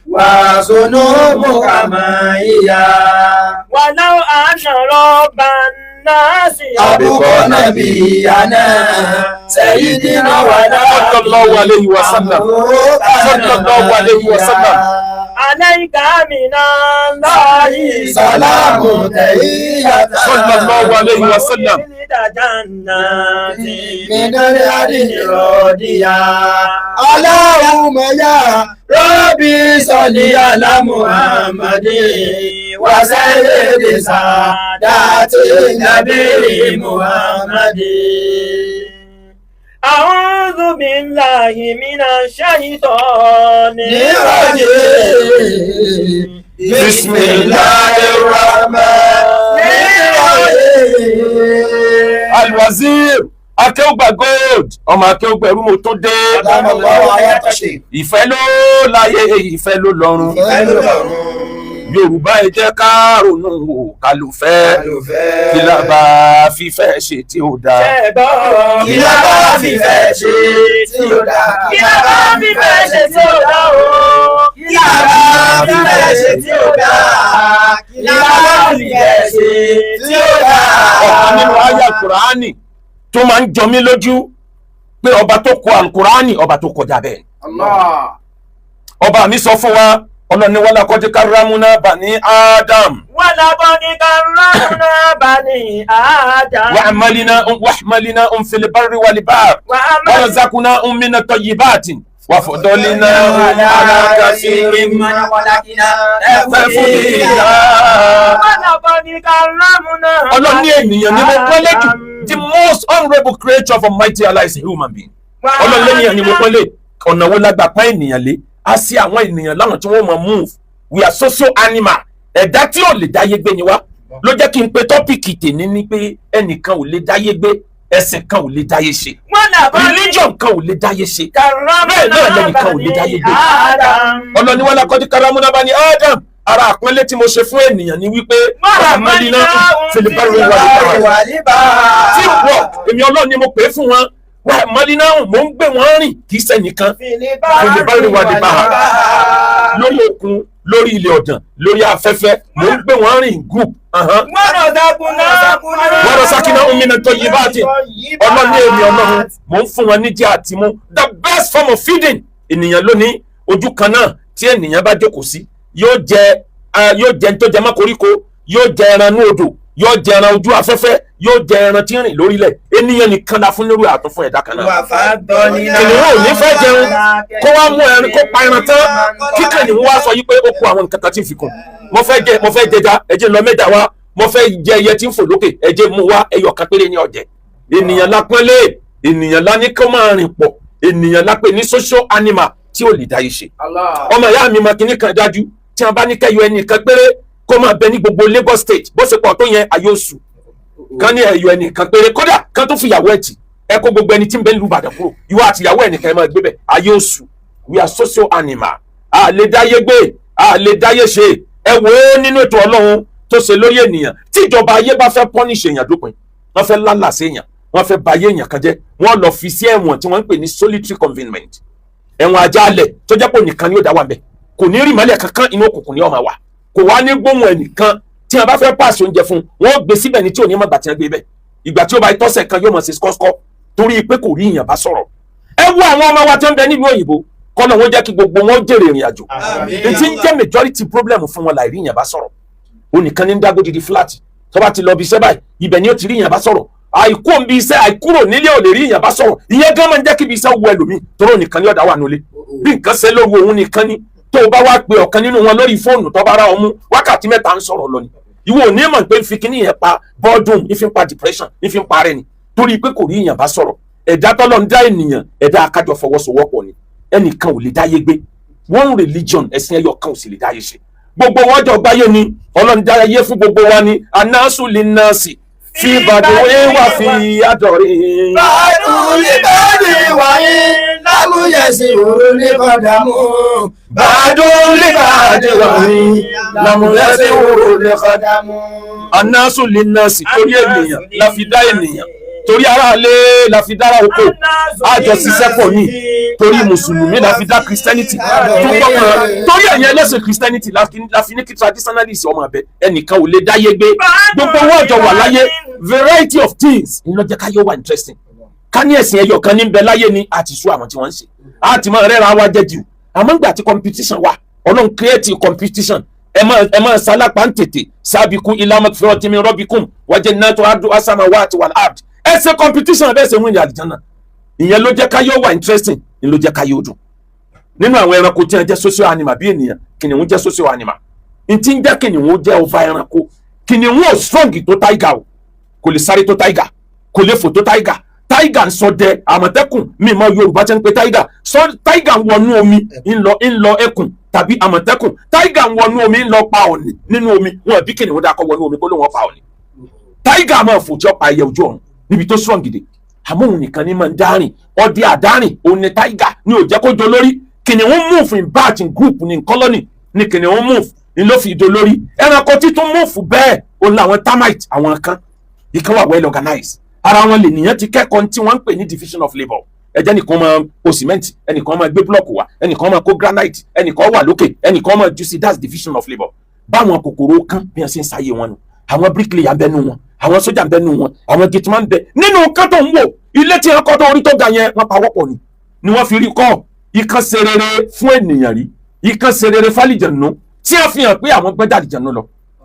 وذنوب كما هي ولو أن رب الناس أبقى نبينا سيدنا ولا صلى الله عليه وسلم صلى الله عليه وسلم عليك من الله سلام تحية صلى الله عليه وسلم جنات من الأرض راضية اللهم يا ربي صل على محمد وسيد سادات النبي محمد. أعوذ بالله من الشيطان الرجيم بسم الله الرحمن الرحيم. Al-Wazir akéwùgbà gold ọmọ akéwùgbà ẹrú mo tó dé. Ìfẹ́ ló láyé ìfẹ́ ló lọ́run. Yorùbá ẹ jẹ́ ká ronú wò ká ló fẹ́. Kí la bá fífẹ́ ṣe tí ó dáa. Kí la bá fífẹ́ ṣe tí ó dáa. Kí la bá fífẹ́ ṣe tí ó dáa o. Kí la bá fífẹ́ ṣe tí ó dáa. Kí la bá fífẹ́ ṣe tí ó dáa. Ọ̀kan nínú àyá Kùránì tó máa ń jọ mí lójú pé ọba tó kọ Al-Kùránì ọba tó kọjá bẹ́ẹ̀. Ọba mi sọ fún wa ọlọ́ni wala qad karramna bani Adam. Wala qad karramna bani Adam. Wa hamalnahum fil barri wal bahri. Wa razaqnahum minat tayyibati. Wa faddalnahum ala kathirin mimman khalaqna tafdila. Wala qad karramna. Ọlọ́ni ènìyàn ni mo pọ́nlé jù. The most honourable creature of Almighty Allah is a human being. Ọlọ́ni ènìyàn ni mo pọ́nlé. Ọ̀nà wo la gbà pa ènìyàn lé? A sí àwọn ènìyàn láwọn tí wọ́n mọ̀ move. We are social animal. Ẹ̀dá tí ò lè dáyé gbé ni wá. Ló jẹ́ kí n pe tọ́pìkì tèmi ní pé ẹnìkan ò lè dáyé gbé, ẹ̀sìn kan ò lè dáyé ṣe. Religion kan ò lè dáyé ṣe. Bẹ́ẹ̀ náà lẹ́nìkan ò lè dáyé gbé. Ọlọ́ni wala qad karramna bani Adam. Ara àpọ́nlé tí mo ṣe fún ènìyàn ni wípé hamalnahum fil barri wal bahri. Tí wọ̀ èmi Ọlọ́run ni mo pè é fún wọn. Hamalnahum mò ń gbé wọn rìn kì í ṣẹnìkan. Fil barri wal bahri. Lórí òkun, lórí ilẹ̀ ọ̀dàn, lórí afẹ́fẹ́, mò ń gbé wọn rìn group. Wa razaqnahum minat tayyibati. Ọlọ́run ní èmi Ọlọ́run mò ń fún wọn ní jẹ àti mu. The best form of feeding. Ènìyàn lónìí ojú kan náà tí ènìyàn bá jókòó sí yóò jẹ tó jẹ mọ́ koríko, yóò jẹ ẹran ní odò, yóò jẹ ẹran ojú afẹ́fẹ́, yóò jẹ ẹran tí ń rìn lórílẹ̀. Ènìyàn nìkan la fún nírú àtún fún ẹ̀dá kan náà. Ènìyàn ò ní fẹ́ jẹun kó wá mú ẹran kó pa ẹran tán kíkàn ní wá sọ yí pé ó kó àwọn nǹkan kan tí ń fi kún. Mo fẹ́ jẹja ẹjẹ lọ mẹ́ta wá, mo fẹ́ jẹ ẹyẹ tí ń fò lókè ẹjẹ mú wá ẹyọ kan péré ní ọ̀jẹ̀. Ènìyàn la pọ́nlé, ènìyàn la ní kó máa rìn pọ̀, ènìyàn la pè ní social animal tí ò lè dáyé ṣe. Ọmọ ìyá mi mọ kinní kan dájú tí wọn bá ní kẹyọ ẹnìkan péré kó máa bẹ ní gbogbo Lagos State bó ṣe pọ̀ tó yẹn ayé oṣù kan ní ẹyọ ẹnìkan péré kódà kan tó fi ìyàwó ẹ̀ tì ẹ kó gbogbo ẹni tí ń bẹ nílùú Ìbàdàn kúrò ìwọ àti ìyàwó ẹnìkan ẹ máa gbé bẹ ayé oṣù. We are social animal. A lè dáyé gbé, a lè dáyé ṣe. Ẹ wò ó nínú ètò Ọlọ́run tó ṣe lórí ènìyàn tí ìjọba ayé bá fẹ́ punish èèyàn dópin, wọ́n fẹ́ lálàsí èèyàn, wọ́n fẹ́ ba ayé èèyàn kan jẹ́, wọ́n lọ fi sí ẹ̀wọ̀n tí wọ́n ń pè ní solitary confinement. Ẹ̀wọ̀n ajálẹ̀ tó jẹ́ pé nìkan ni ó dá wà ńbẹ̀, kò ní rí ìmọ́lẹ̀ kankan, inú òkùnkùn ni ó máa wà, kò wá ní gbóhùn ẹnìkan. Tí wọ́n bá fẹ́ pàṣẹ oúnjẹ fún wọ́n gbé síbẹ̀ ní tí ò ní mọ̀gbà tí wọ́n gbé bẹ̀. Ìgbà tí ó bá tọ́sẹ̀ kan yóò mọ̀ sí skọ́skọ́ torí pé kò rí ìyàn bá sọ̀rọ̀. Ẹ wo àwọn ọmọ wa tí wọ́n bẹ nílùú òyìnbó kọ́nà wọn jẹ́ kí gbogbo wọn jèrè ìrìn àjò. Ètí ń jẹ́ majority problem fún wọn láì rí ìyàn bá sọ̀rọ̀. Onìkan ní ń dágbó didi flat tó bá ti lọ bí iṣẹ́ báyìí ibẹ̀ ni ó ti rí ìyàn bá sọ̀rọ̀. Àìkú òun bí iṣẹ́ àìkúrò nílé ò lè rí ìyàn bá sọ̀rọ̀. Ìyẹn gan máa ń jẹ́ kí ibi iṣẹ́ wọ ẹlòmíì tóró nìkan ní ọ̀dà wà nulẹ̀. Bí nǹkan ṣe lóru òun nìkan ni tó o bá wá pe ọ̀kan nínú wọn lórí fóònù tó bá ra ọmú wákàtí mẹ́ta ń sọ̀rọ̀ lọ ni. Ìwọ ò ní mọ̀ pé fi kíní yẹn pa boredom, ìfi ń pa depression, ìfi ń pa rẹ̀ ni torí pé kò rí ìyàn bá sọ̀rọ̀. Ẹ̀dá tọ́lọ́ ń dá ènìyàn ẹ̀dá akájọ fọwọ́sowọ́pọ̀ ni. Ẹnìkan ò lè dáyé gbé, one religion ẹ̀sìn ẹyọ kan ò sì lè dáyé ṣe. Gbogbo wọn jọ gbáyé ni Ọlọ́run dá ayé fún gbogbo wa ni anáṣù lè ná sí fi Ìbàdàn wà fi àdọ̀rẹ́. Bàdùn lè bàdì wáyé lámúyẹ̀sí òun lè kọ́dà mú. Bàdùn lè bàdì wáyé lámúyẹ̀sí òun lè kọ́dà mú. Anáṣù lè ná sí torí ènìyàn la fi dá ènìyàn torí aráalé la fi dára oko àjọ ṣiṣẹ́ pọ̀ ní torí mùsùlùmí la fi dá christianity tó gbọ́kàn torí ẹ̀yin ẹlẹ́sìn christianity la fi ní kí traditionalist ọmọ abẹ ẹnìkan ò lè dáyé gbé gbogbo owó ọjọ́ wà láyé variety of things ní lọ́jọ́ káyọ̀ wà interesting ká ní ẹ̀sìn ẹyọ kan ní bẹ láyé ni àti sú àwọn tí wọ́n ń ṣe àti máa rẹ́ra wa jẹ́ jù àmọ́ ìgbà tí competition wà ọlọ́run create competition ẹ máa sálápá ń tètè sábìkú ila magfiratin min rabbikum wa jannatu arduha as-samawati wal ard ẹ ṣe competition bẹ́ẹ̀ ṣe wọ́n ní àlìjánà ìyẹn ló jẹ́ káyọ̀ wà interesting ìyẹn ló jẹ́ káyọ̀ dùn nínú àwọn ẹranko tí wọ́n jẹ́ social animal bí ènìyàn kìnìún jẹ́ social animal ntí ń jẹ́ kìnìún jẹ́ over ẹranko kìnìún ò strong tó tiger o kò lè sáré tó tiger kò lè fò tó tiger tiger ń ṣọdẹ àmọ̀tẹ́kùn mímọ́ yorùbá tẹ́ ń pe tiger sọ tiger ń wọnú omi ń lọ ẹkùn tàbí àmọ̀tẹ́kùn tiger ń wọnú omi ń lọ pa ọ̀nì nínú omi wọn bí kìnìún dákọ̀ wọnú omi kó ló wọn pa ọ̀nì tiger máa fò tí ó pa ẹyẹ ojú ọ̀run níbi tó strong gidi àmọ́ òun nìkan ní máa ń dárìn ọdẹ àdárìn òun ni tiger ní ò jẹ́ kó jọ lórí kìnìún move in batch in group in colony ni kìnìún move ni ló fi ìdó lórí ẹranko títún move bẹ́ẹ̀ òun làwọn termite àwọn kan ìkan wà well organized ara wọn lè nìyẹn ti kẹ́kọ̀ọ́ tí wọ́n ń pè ní division of labour ẹjẹ́ nìkan máa kó cement ẹnìkan máa gbé block wá ẹnìkan máa kó granite ẹnìkan wà lókè ẹnìkan máa juicy that's division of labour báwọn kòkòrò kan bí wọ́n ṣe ń sáyé wọn nù àwọn bricklayer ń bẹ nù wọn àwọn sójà ń bẹ nù wọn àwọn gateman ń bẹ nínú kan tó ń wò ilé tí wọ́n kọ́ tó orí tó ga yẹn wọ́n pawọ́pọ̀ ni wọ́n fi rí kọ́ ìkan ṣe rere fún ènìyàn rí ìkan ṣe rere fálìjànú tí wọ́n fi hàn pé àwọn gbẹ́dà àlìjànú lọ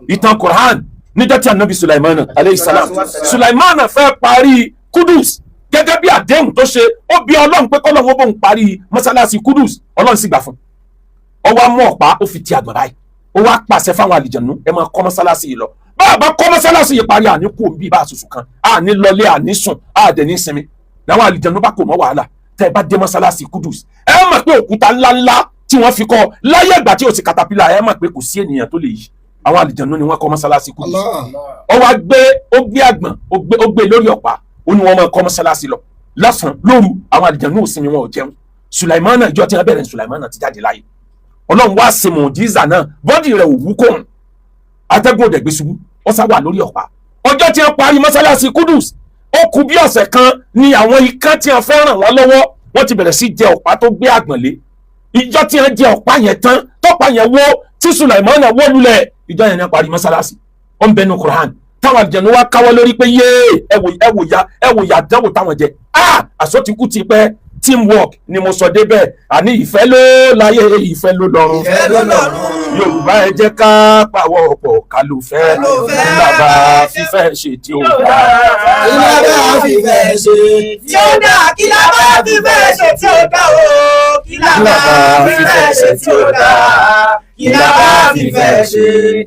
ìtàn Quran níjọ́ tí anabi Sulaiman aleyhi salam Sulaiman fẹ́ parí Kudus gẹ́gẹ́ bí àdéhùn tó ṣe ó bí Ọlọ́run pé kọ́lọ́run ó bóun parí mọ́sálásí Kudus Ọlọ́run sì gbà fún ọ wá mú ọ̀pá ó fi ti àgbà báyìí ó wá pàṣẹ fáwọn àlìjànú ẹ máa kọ́ mọ́sálásí yìí lọ bá a bá kọ́ mọ́sálásí yìí parí àní kú òbí bá a sùsù kan àní lọlé àní sùn àdẹ̀ ní sinmi làwọn àlìjànú bá kò mọ́ wàhálà tẹ́ ẹ bá dé mọ́sálásí Kudus ẹ mọ̀ pé òkúta ńláńlá tí wọ́n fi kọ́ láyé ìgbà tí ò sí katapila ẹ mọ̀ pé kò sí ènìyàn tó lè yí àwọn àlìjànú ni wọ́n kọ́ mọ́sálásí Kudus ó wá gbé àgbọ̀n ó gbé lórí ọ̀pá ó ní wọ́n máa kọ́ mọ́sálásí lọ lọ́sàn lóru àwọn àlìjànú ò sinmi wọn ò jẹun Sulaimana ìjọ tí wọ́n bẹ̀rẹ̀ Sulaimana ti jáde láyé Ọlọ́run wá ṣe mùjíza náà bọ́dì rẹ̀ ò wú kóhùn atẹ́gùn òdẹ̀gbẹ́ ṣubú ó sá wà lórí ọ̀pá ọjọ́ tí wọ́n parí mọ́sálásí Kudus ó kù bí ọ̀sẹ̀ kan ni àwọn ikán tí wọ́n fẹ́ ràn wọ́n lọ́wọ́ wọ́n ti bẹ̀rẹ̀ sí jẹ ọ̀pá tó gbé àgbọ̀n lé ìjọ tí wọ́n jẹ ọ̀pá yẹn tán tọ́pá yẹn wó tí Sulaimana wó lulẹ̀ ìjọ yẹn ní parí mọ́sálásí ó ń bẹnu Quran táwọn àlìjànú wá káwọ́ lórí pé yéé ẹ wò ya dánwò táwọn jẹ àṣọ ti kú ti pẹ́ teamwork ni mo sọ débẹ̀ àní ìfẹ́ ló láyé ìfẹ́ ló lọ́run Yorùbá ẹ jẹ́ ká pàwọ́ ọ̀pọ̀ ká ló fẹ́ ìlàbà fífẹ́ ṣe tí ó dá ìlàbà fífẹ́ ṣe tí ó dá ìlàbà fífẹ́ ṣe tí ó dá o ìlàbà fífẹ́ ṣe tí ó dá ìlàbà fífẹ́ ṣe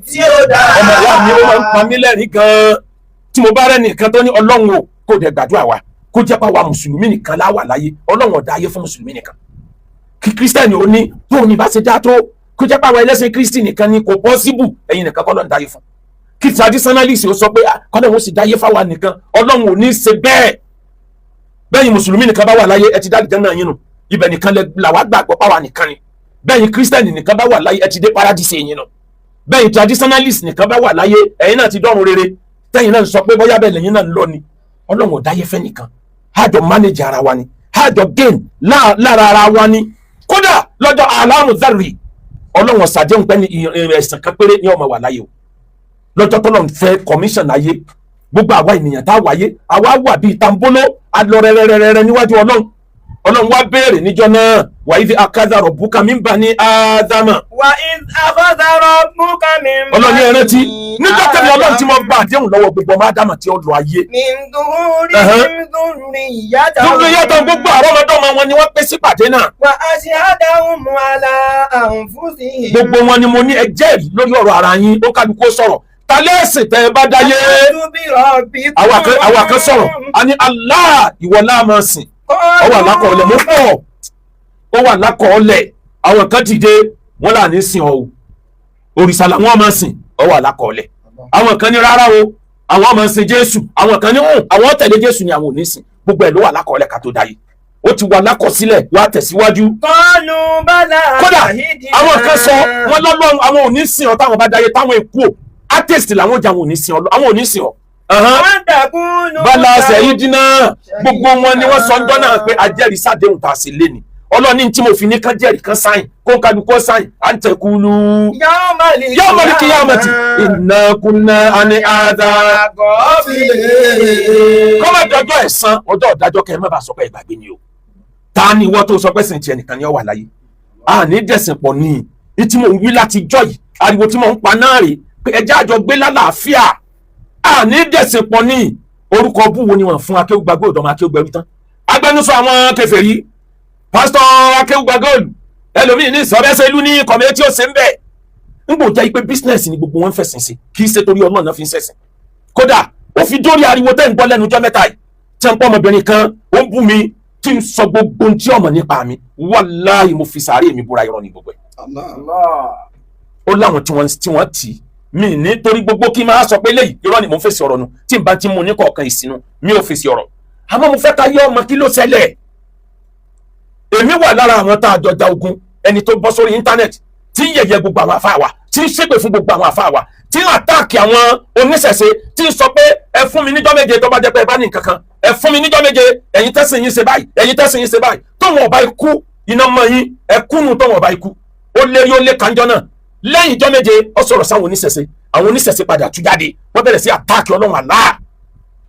tí ó dá. ọmọ ìyá mi ó máa ń pa mí lẹ́rìí gan-an tí mo bá rẹ́ nìkan tó ní Ọlọ́run o kò dẹ̀ gbàdúrà wa kó jẹ́ pa wa mùsùlùmí nìkan láwà láyé Ọlọ́run ọ̀dá ayé fún mùsùlùmí nìkan kí kírísítẹ́nì ó ní tó ní bá ṣe dá tó kó jẹ́ pa wa ẹlẹ́sìn kírísítì nìkan ni kò pọ́síbù ẹ̀yin nìkan kọ́ ló ń dáyé fún kí traditionalist ó sọ pé kọ́lọ́ wọn sì dáyé fáwa nìkan Ọlọ́run ò ní ṣe bẹ́ẹ̀ bẹ́yìn mùsùlùmí nìkan bá wà láyé ẹ ti dá àlìjánnà yín nù ibẹ̀ nìkan làwa gbàgbọ́ pàwa nìkan ni bẹ́yìn kírísítẹ́nì nìkan bá wà láyé ẹ ti dé paradise yín nù bẹ́yìn traditionalist nìkan bá wà láyé ẹ̀yin náà ti dọ́run rere tẹ́yìn náà sọ pé bóyá bẹ́ẹ̀ lẹ́yìn náà ń lọ ni Ọlọ́run ò dáyé fẹ́ nìkan hájọ manage ara wa ni hájọ gain lára ara wa ni kódà lọ́jọ́ aláàmù zari Ọlọ́run ọ̀sàdéhùn pẹ́ ní ẹ̀sìn kan péré ní ọmọ wà láyé o lọ́jọ́ tó lọ́n fẹ́ commission ayé gbogbo àwa ènìyàn tá a wáyé àwa wà bíi tambolo alọ rẹrẹrẹrẹ níwájú Ọlọ́run wá béèrè níjọ́ náà wà idh akhadha rabbuka min bani Adama. wà idh akhadha rabbuka min bani. Ọlọ́run ní ẹ rántí níjọ́ tẹ̀lé Ọlọ́run tí mo gba àdéhùn lọ́wọ́ gbogbo ọmọ Ádámà tí ó lọ ayé. min dhurriyyatihim. dhurriyyatihim gbogbo àrọ́mọdọ́mọ wọn ni wọ́n pèsè pàdé náà. wa ashhadahum ala anfusihim. gbogbo wọn ni mo ní ẹ jẹ́rìí lórí ọ̀rọ̀ ara yín ó kálukú sọ̀rọ̀ talẹ́sì tẹ́ ẹ bá dáyé. àwa kan sọ̀rọ̀ a ní Allah ìwọ la máa sìn ó wà lákọọ́lẹ̀ mo pọ̀ ó wà lákọọ́lẹ̀ àwọn kan dìde wọ́n là ní sìn ọ́ o òrìṣà làwọn máa sìn ó wà lákọọ́lẹ̀ àwọn kan ní rárá o àwọn máa sìn Jésù àwọn kan ní àwọn tẹ̀lé Jésù ni àwọn ò ní sìn gbogbo ẹ̀ ló wà lákọọ́lẹ̀ ká tó dáyé ó ti wà lákọsílẹ̀ wá tẹ̀síwájú. kọ́ọ̀lù bàlá. kódà àwọn kan sọ wọn lọ́lọ́run àwọn ò ní sìn ọ́ táwọn bá dáyé táwọn èkó o artist làwọn jà àwọn ò ní sìn ọ́ bala sayidina gbogbo wọn ni wọ́n sọ ń dọ́nà pé ajẹ́rìí sádéhùn tá a sì lé ni ọlọ́ni tí mo fi ní kán jẹ́rìí kan sáyìn kó ń kálukọ́ sáyìn à ń tẹ̀kulu. yawmal qiyamati inna kunna ani àdá. kọ́mọ̀ dọ́jọ́ ẹ̀san ọjọ́ ìdájọ́ kẹ́ ẹ má bàa sọ pé ìgbàgbé ni o. ta ni wọ́n tó sọ pé sìn tiẹ̀ nìkan ni ó wà láyé. a ní dẹ̀sìn pọ̀ ní tí mo ń wí láti jọ́ yìí ariwo tí mo ń pa náà rè pé ẹjẹ́ àjọ gbé lálàáfíà. a ní dẹ̀sìn pọ̀ ní orúkọ búwo ni wọ́n fún akéwùgbàgbé ọ̀dọ́mọ akéwùgbẹ̀rú tán. agbẹnusọ àwọn kèfèrí pásítọ̀ akéwùgbà góòlù ẹlòmíín ní ìsọ̀rẹ́sẹ̀lú ní kọ̀mẹ́ tí ó ṣe ń bẹ̀ ń gbò jẹ́ pé bísínẹ́sì ni gbogbo wọn fẹ̀sìn sí kì í ṣe torí ọlọ́run náà fi ń ṣẹ̀sìn kódà ó fi dórí ariwo tẹ́ ń gbọ́ lẹ́nu ọjọ́ mẹ́ta yìí tí ń pọ́ ọmọbìnrin kan ó ń bú mi tí ń sọ gbogbo ohun tí ọmọ nípa mi wàláhì mo fi sàárè mi búra irọ́ ní gbogbo ẹ̀ ó láwọn tí wọ́n tì mí nítorí gbogbo kí n máa sọ pé léyìí irọ́ ni mo fèsì ọ̀rọ̀ nu tí n bá ti mú ní kọ̀ọ̀kan ìsinú mi ò fèsì ọ̀rọ̀ àmọ́ mo fẹ́ ká yé ọmọ kí ló ṣẹlẹ̀ èmi wà lára àwọn tá a jọ ja ogun ẹni tó bọ́ sórí íńtánẹ́ẹ̀tì tí ń yẹ̀yẹ́ gbogbo àwọn àfáà wa tí ń ṣépè fún gbogbo àwọn àfáà wa tí ń àtáàkì àwọn oníṣẹ̀ṣe tí ń sọ pé ẹ fún mi níjọ́ méje tó bá jẹ́ pé ẹ bá ní nǹkan kan ẹ fún mi níjọ́ méje ẹ̀yin tẹ́sìn yín ṣe báyìí ẹ̀yin tẹ́sìn yín ṣe báyìí tóun ọba ikú iná mọ yín ẹ kúnnù tóun ọba ikú ó lé yóò lé kanjọ́ náà lẹ́yìn ìjọ́ méje ó sọ̀rọ̀ sáwọn oníṣẹ̀ṣe àwọn oníṣẹ̀ṣe padà tú jáde wọ́n bẹ̀rẹ̀ sí àtáàkì ọlọ́run àlá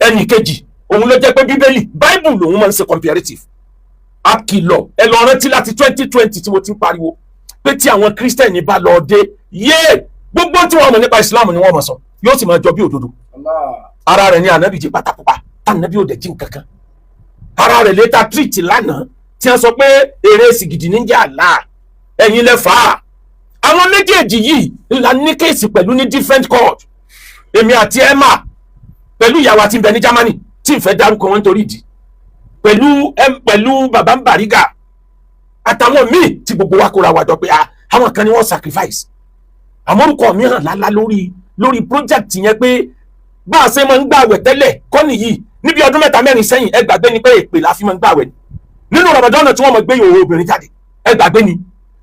ẹnì kejì òun ló jẹ́ pé bíbélì báíbù lòun máa ń ṣe comparative akìlọ̀ ẹ lọ rántí láti 2020 tí mo ti ń pariwo pé tí àwọn kírísítẹ̀nì bá lọ dé yé gbogbo tí wọ́n mọ̀ nípa ìsìláàmù ni wọ́n mọ̀ sọ yóò sì máa jọ bí òdodo ara rẹ̀ ní ànábì jí pátápátá ànábì ò dẹ̀ jí nǹkan kan ara rẹ̀ létà tírìtì lánàá tí wọ́n sọ pé eré sìgìdì ní jẹ́ àlá ẹ̀yin lẹ fà á àwọn méjèèjì yìí ńlá ní kéèsì pẹ̀lú ní different court èmi àti Emma pẹ̀lú ìyàwó àti ibẹ̀ ní Germany tí ìfẹ́ dárúkọ wọn nítorí ìdí pẹ̀lú bàbá Bariga àtàwọn míì tí gbogbo wa kóra wa jọ pé àwọn kan ni wọ́n sacrifice àmọ́ orúkọ mi hàn lálá lórí project yẹn pé bá a ṣe máa ń gbààwẹ̀ tẹ́lẹ̀ kọ́ nìyí níbi ọdún 3-4 sẹ́yìn ẹ gbàgbé ni pé èpè la fi máa ń gbààwẹ̀ nínú Ramadan tí wọ́n máa gbé ìhòòhò obìnrin jáde ẹ gbàgbé ni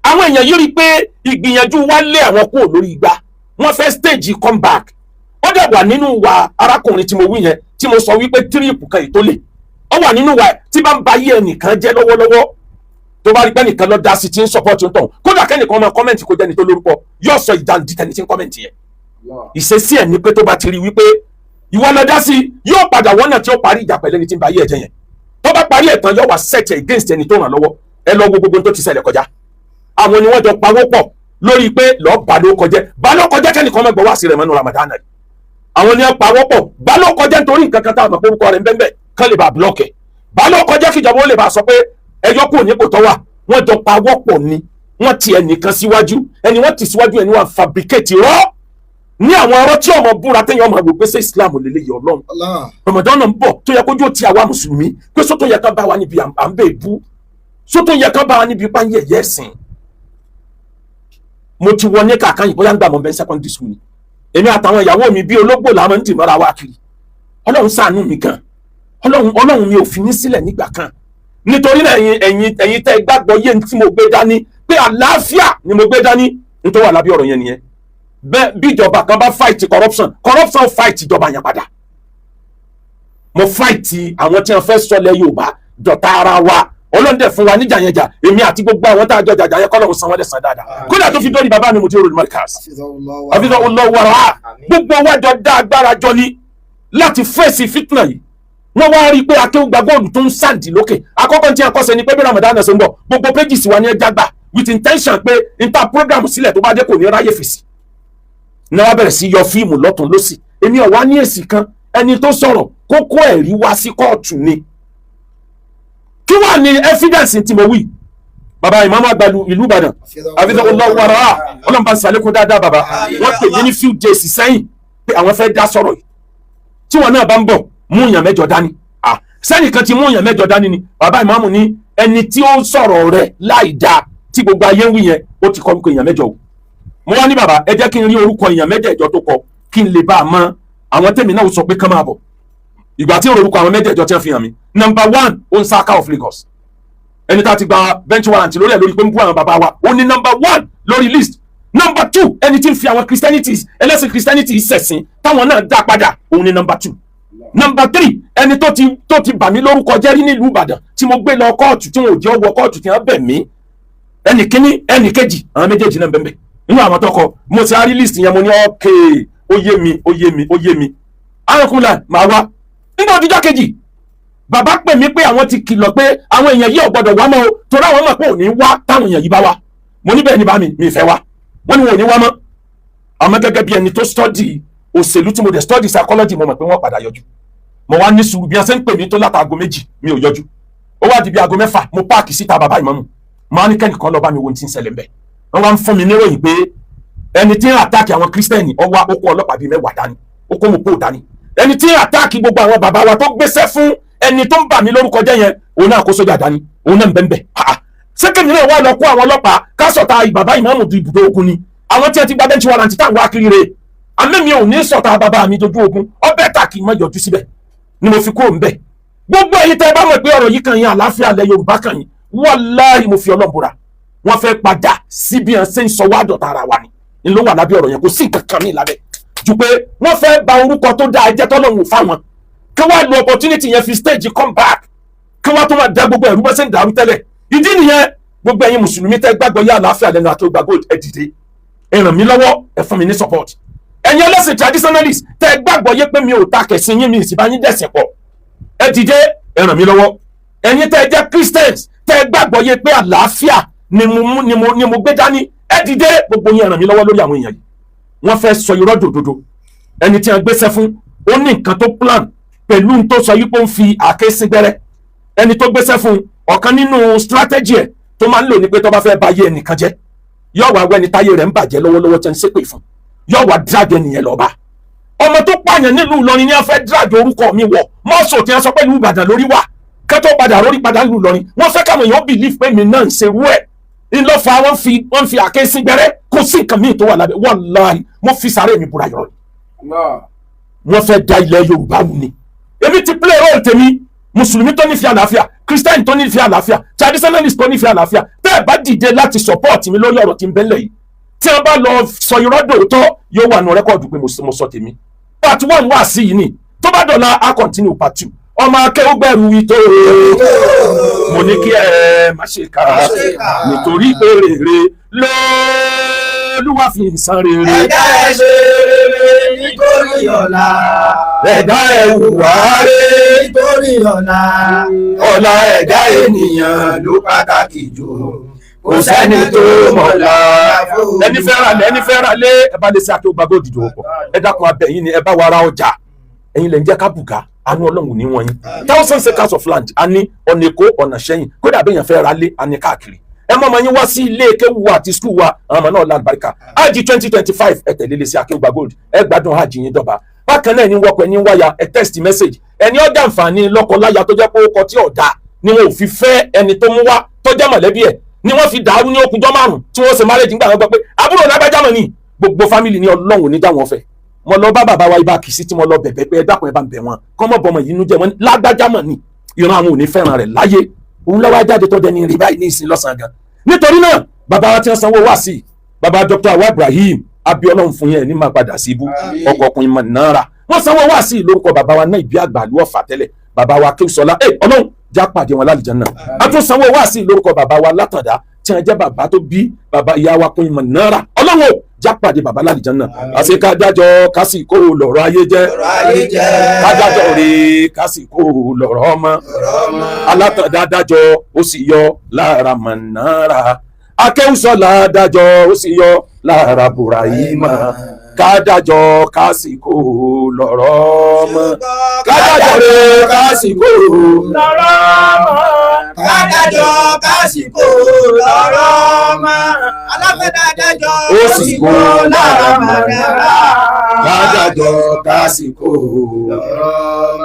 àwọn èèyàn yìí rí i pé ìgbìyànjú wa lé àwọn kúrò lórí igbá wọ́n fẹ́ stage comeback ó dẹ̀ wà nínú wa arákùnrin tí mo wí yẹn tí mo sọ wípé tírípù kan ìtólè ó wà nínú wa tí bá ń ba ayé ẹnìkan jẹ́ lọ́wọ́lọ́wọ́ tó bá rí pé nìkan lọ dá sí tí ń support ń tàn kódà kẹ́nìkan máa kọ́mẹ̀ntì kó jẹ́ni tó lórúkọ yóò sọ ìdáǹdí tẹni tí ń kọ́mẹ̀ntì yẹn ìṣesí ẹ̀ ní pé tó bá ti rí wípé ìwọ lọ dá sí yóò padà wọ́nà tí ó parí ìjà pẹ̀lú ẹni tí ń ba ayé ẹ̀jẹ̀ yẹn tó bá parí ẹ̀ tán yóò wá set against ẹni tó ràn lọ́wọ́ ẹ lọ gbogbo tó ti ṣẹlẹ̀ kọjá àwọn ni wọ́n jọ pawó pọ̀ lórí pé lọ́ọ́ bá ló kọjá kẹ́nìkan máa gbọ́ wá sí rẹ̀ mọ́nú Ramadan náà àwọn ni wọ́n pawó pọ̀ bá ló kọjá nítorí nǹkan kan tá a mọ̀ pé orúkọ rẹ̀ ń bẹ́ẹ̀ kán lè bá blọ́ọ̀kì bá ló kọjá kíjọba ó lè bá sọ pé ẹjọ́ kò ní kò tọ́ wà wọ́n jọ pawó pọ̀ ni wọ́n ti ẹnìkan síwájú ẹni wọ́n ti síwájú ẹni wọ́n fabricate rọ́ ní àwọn ọ̀rọ̀ tí ọmọ búra téèyàn ọmọ àgbègbè ṣe Islam lélẹ̀ yìí Ọlọ́run Ramadan náà ń bọ̀ tó yẹ kójú ó ti àwa mùsùlùmí pé sótó yẹ ká bá wa níbi à ń bẹ̀ bú sótó yẹ ká bá wa níbi páyẹ̀ yẹ ẹ̀sìn mo ti wọ ní kàkán yìí bóyá ń gbà mọ́ bẹ́ẹ̀ secondary school ni èmi àtàwọn ìyàwó mi bí ológbò làwọn ń dì mọ́ra wá kiri Ọlọ́run ṣàánú mi kan Ọlọ́run mi ò fi ní sílẹ̀ nígbà kan nítorí náà ẹ̀yin tẹ́ gbàgbọ́ yé tí mo gbé dání pé àlàáfíà ni mo gbé dání nítorí wà lábẹ́ ọ̀rọ̀ yẹn nìyẹn bẹ́ẹ̀ bí ìjọba kan bá fight corruption fight ìjọba yẹn padà mo fight àwọn tí wọ́n fẹ́ sọlẹ̀ Yorùbá dọ̀tá ara wa Ọlọ́run fún wa níjà yẹn jà èmi àti gbogbo àwọn tá a jọ jàjà yẹn kọ́lọ́run san wọ́n lẹ́san dáadáa kódà tó fi dórí bàbá mi mo ti rò ní Markaz àfihàn olówó gbogbo wájọ dá agbára jọ ni láti fèsì fitna yìí wọ́n wá rí i pé Akéwùgbà Gold tó ń sáǹdì lókè àkọ́kọ́ tí a kọ́ sẹ́ni pé bí Ramadan ṣe ń bọ̀ gbogbo pages wa ní ẹja gbà with intention pé níta program sílẹ̀ tó bá dé kò ní ráyè fèsì náà wá bẹ̀rẹ̀ sí yọ fíìmù lọ́tún lọ́sì èmi ọ̀wá ní èsì kan ẹni tó sọ̀rọ̀ kókó ẹ̀rí wá sí kóòtù ni kí wàá ní evidence tí mo wí bàbá ìmáàmù àgbà ìlú Ìbàdàn àfihàn olówó ọlọ́mọba sàlékún dáadáa bàbá wọ́n pè mí ní few days sẹ́yìn pé àwọn fẹ́ dá sọ̀rọ̀ yìí tí wọn náà bá ń bọ̀ mú èèyàn mẹ́jọ dání sẹ́nìkan ti mú èèyàn mẹ́jọ dání ni bàbá ìmáàmù ní ẹni tí ó sọ̀rọ̀ rẹ̀ láì dáa tí gbogbo ayé ń wí yẹn ó ti kọ orúkọ èèyàn mẹ́jọ o mo wá ní bàbá ẹ jẹ́ kí n rí orúkọ èèyàn mẹ́jẹ̀ẹ̀jọ tó kọ kí n lè bá a mọ àwọn tèmi náà sọ pé kán máa bọ̀ ìgbà tí orúkọ àwọn mẹ́jẹ̀ẹ̀jọ tí wọ́n fi hàn mí number 1 Onsaka of Lagos ẹni tá a ti gba bench warrant lórí ẹ̀ lórí pé ń bú àwọn bàbá wa ó ní number 1 lórí list number 2 ẹni tí ń fi àwọn Christianity ẹlẹ́sìn Christianity ṣẹ̀sìn táwọn náà dá padà òun ní number 2 Number 3, ẹni tó ti bà mí lórúkọ jẹ́ rí nílùú Ìbàdàn tí mo gbé lọ kóòtù tí wọn ò jẹ́ ọwọ́ kóòtù tí wọ́n bẹ̀ mí. Ẹnì kíní ẹnì kejì àwọn méjèèjì náà bẹ́ẹ̀ nínú àwọn tọkọ mo ti rí list yẹn mo ní okay ó yé mi arákùnrin màá wá. Nígbà òdìjọ́ kejì bàbá pè mí pé àwọn ti kìlọ̀ pé àwọn èèyàn yìí ò gbọdọ̀ wá mọ́ o torí àwọn mọ̀ pé ò ní wá táwọn èèyàn yìí bá wá. Mo ní bẹ́ẹ̀ ni bá mi ìfẹ́ wá wọ́n ní wọn ò ní wá mọ́. Àmọ́ gẹ́gẹ́ bí ẹni tó study òṣèlú tí mo dẹ̀ study psychology mo mọ̀ pé wọ́n padà yọjú. Mo wá ní sùúrù bí wọ́n ṣe ń pè mí tó láti aago 2 mi ò yọjú. Ó wá di bí aago 6 mo páàkì síta bàbá ìmámù mo á ní kẹ́nìkan lọ bá mi wo ohun tí ń ṣẹlẹ̀ ńbẹ̀. Wọ́n wá ń fún mi níròyìn pé ẹni tí ń àtáàkì àwọn kírísítẹ́nì ọwọ́ okó ọlọ́pàá bíi 10 dání okó mo kó dání. Ẹni tí ń àtáàkì gbogbo àwọn bàbá wa tó gbéṣẹ́ fún ẹni tó ń bà mí lórúkọ jẹ́ yẹn òun náà kó sójà dání òun náà ń bẹ́ẹ̀ bẹ́ẹ̀. Sẹ́kẹ̀ndì náà wà lọ kó àwọn ọlọ́pàá kásọ̀tà bàbá ìmámù di ibùdó ogun ni àwọn tí wọ́n ti gba bẹ́ńkì warrant táwọn wá kiri re. Àmẹ́mi ò ní sọ̀tà bàbá mi dojú ogun ọbẹ̀ tà kí n má yọjú síbẹ̀ ni mo fi kúrò ń bẹ̀. Gbogbo èyí tẹ́ ẹ bá mọ̀ pé ọ̀rọ̀ yìí kan yín àlàáfíà ilẹ̀ Yorùbá kan yín wàláhì mo fi Ọlọ́run búra wọ́n fẹ́ padà sí bí wọ́n ṣe ń sọ wá dọ̀tá ara wa ni ló wà lábẹ́ ọ̀rọ̀ yẹn kò sí nǹkan kan ní ìlàbẹ̀ ju pé wọ́n fẹ́ ba orúkọ tó dáa jẹ́ tọ́lọ́run fáwọn kí wọ́n lo opportunity yẹn fi stage come back kí wọ́n tó máa da gbogbo ẹ̀rú bọ́sẹ̀ ń dàrú tẹ́lẹ̀. Ìdí nìyẹn gbogbo ẹ̀yin mùsùlùmí tẹ́ gbàgbọ́ yá àlàáfíà lẹ́nu àti ògbà gold ẹ dìde ẹ ràn mí lọ́wọ́ ẹ fún mi ní support. Ẹ̀yin ẹlẹ́sìn traditionalist tẹ́ gbàgbọ́ yé pé mi ò ta kẹ̀sìn yín mi ìsìn bá yín dẹ̀sìn pọ̀ ẹ dìde ẹ ràn mí lọ́wọ́. Ẹ̀yin tẹ́ jẹ́ Christians tẹ́ gbàgbọ́ yé pé àlàáfíà ni mo gbé dání ẹ dìde gbogbo yín ẹ ràn mí lọ́wọ́ lórí àwọn èèyàn yìí. Wọ́n fẹ́ sọ irọ́ dòdòdó ẹni tí wọ́n gbéṣẹ́ fún ó ní nǹkan tó plan pẹ̀lú n tó sọ yìí pé ó ń fi àáké sí gbẹ́rẹ́. Ẹni tó gbéṣẹ́ fún ọ̀kan nínú strategy ẹ̀ tó máa ń lò ní pé tó bá fẹ́ bá yé ẹnìkan jẹ́ yóò wá wẹ́ni táyé rẹ̀ ń bàjẹ́ lọ́wọ́lọ́wọ́ tí ń ṣépè fún yóò wá drag ẹnìyẹn lọ́ba. Ọmọ tó pààyàn nílùú Ìlọrin ni wọ́n fẹ́ drag orúkọ mi wọ̀ mọ́sọ̀ tí wọ́n sọ pé ìlú Ìbàdàn lórí wà kẹ́tọ́ padà lórí padà nílùú Ìlọrin wọ́n fẹ́ káwọn èèyàn believe pé mi náà ń ṣerú ẹ̀ ńlọ́fà wọ́n fi àáké sí gbẹ́rẹ́ kó sí nǹkan míì tó wà lábẹ́ wàláhì mo fi sàárè mi búra yọrọ wọ́n fẹ́ da ilẹ̀ Yorùbá wù ni. Èmi ti play role tèmi mùsùlùmí tó nífẹ̀ẹ́ àlàáfíà kírísítẹ́nì tó nífẹ̀ẹ́ àlàáfíà traditionalist tó nífẹ̀ẹ́ àlàáfíà tẹ́ ẹ bá dìde láti support mi lórí ọ̀rọ̀ tí ń bẹ́lẹ̀ yìí tí wọ́n bá lọ sọ irọ́ dòótọ́ yóò wà nù rẹ́kọ̀dù pé mo sọ tèmi. Part 1 wà sí yìí ni tó bá dọ̀la a continue part 2 ọmọ akẹ́wọ́gbẹ̀rù ìtò mo ní kí ẹ má ṣe kà nítorí pé rere lọ́lúwà fi san rere. Ẹ̀dá ẹ ṣe rere nítorí ọ̀la. Ẹ̀dá ẹ hùwà rere nítorí ọ̀la. Ọ̀la ẹ̀dá ènìyàn ló pàtàkì jù. Kò sẹ́ni tó mọ̀la. Ẹni fẹ́ ra lé ẹ bá lè ṣe àti ògbàgbọ́ òdìdó ọ̀pọ̀ ẹ dákun abẹ́yìn ni ẹ bá wa ra ọjà ẹ̀yin lè ń jẹ́ ká bùkà àánú Ọlọ́run ní wọ̀nyí. Thousands acres of land a ní ọ̀nà Èkó ọ̀nà Ṣẹ́yìn kódà bẹ́ẹ̀ yẹn fẹ́ ra lé a ní káàkiri. Ẹ mọ̀ ọmọ yín wá sí ilé kéwù wa àti skul wa àwọn ọmọ náà lálùbáríkà hajj 2025 ẹ tẹ̀lé lé sí Akeugba Gold ẹ gbádùn hajj yín dọ́ba. Bákan náà ẹni wọkọ̀ ẹni wáyà ẹ text message ẹni ọjà àǹfààní lọ́kọ-láya tó jẹ́ pé ó kọ tí ọ̀dà ni wọn ò fi fẹ́ ẹni tó mú wá tó jẹ́ mọ̀lẹ́bí ẹ̀ ni wọ́n fi dàrú ní okùnjọ́ 5 tí wọ́n ṣe marriage nígbà wọn gbọ́ pé àbúrò lágbájá mọ̀ ni gbogbo family ní Ọlọ́run ní dáwọn fẹ́. Mo lọ bá bàbá wa ibà kìsí tí mo lọ bẹ̀bẹ̀ pé ẹ dákun ẹ bá ń bẹ̀ wọn kọ́ mọ́ bọ́mọ yìí nú jẹ́ wọn lágbájá mọ̀ ni ìran àwọn ò ní fẹ́ràn rẹ̀ láyé òun lọ́wọ́ jáde tó dẹni rí báyìí ní ìsìn lọ́sàn-án gan. Nítorí náà bàbá wa ti ń sanwó wá sí i bàbá Dr. Awa Ibrahim Abíọ́lọ́run fún yẹn ní máa padà sí ibú ọkọ̀ ọkùnrin mọ̀ náírà wọ́n sanwó wá sí i lórúkọ bàbá wa náà ìbí àgbà lú ọ̀fà tẹ́lẹ̀ bàbá wa Kéwùsọ́lá Ọlọ́run já pàdé wọn lálùjánnà a tún sanwó wá sí i lórúkọ bàbá wa Látàndá tí wọ́n jẹ́ bàbá tó bí bàbá ìyá wa kún ìmọ̀ náírà Ọlọ́run já pàdé bàbá lálùjánnà àti kájájọ kásìkò lọ̀rọ̀ ayé jẹ́ kájájọ rè kásìkò lọ̀rọ̀ ọmọ Alátàndá dájọ́ ó sì yọ lára mọ̀ náírà Akéwùsọ́lá dájọ́ ó sì yọ lára Bùráhímà kádájọ́ kásìkò lọ̀rọ̀ ọmọ kádájọ́ rè kásìkò lọ̀rọ̀ ọmọ kádájọ́ kásìkò lọ̀rọ̀ ọmọ alágbẹ̀dẹ dájọ́ ó sì kó lára màdàrà kádájọ́ kásìkò lọ̀rọ̀ ọmọ.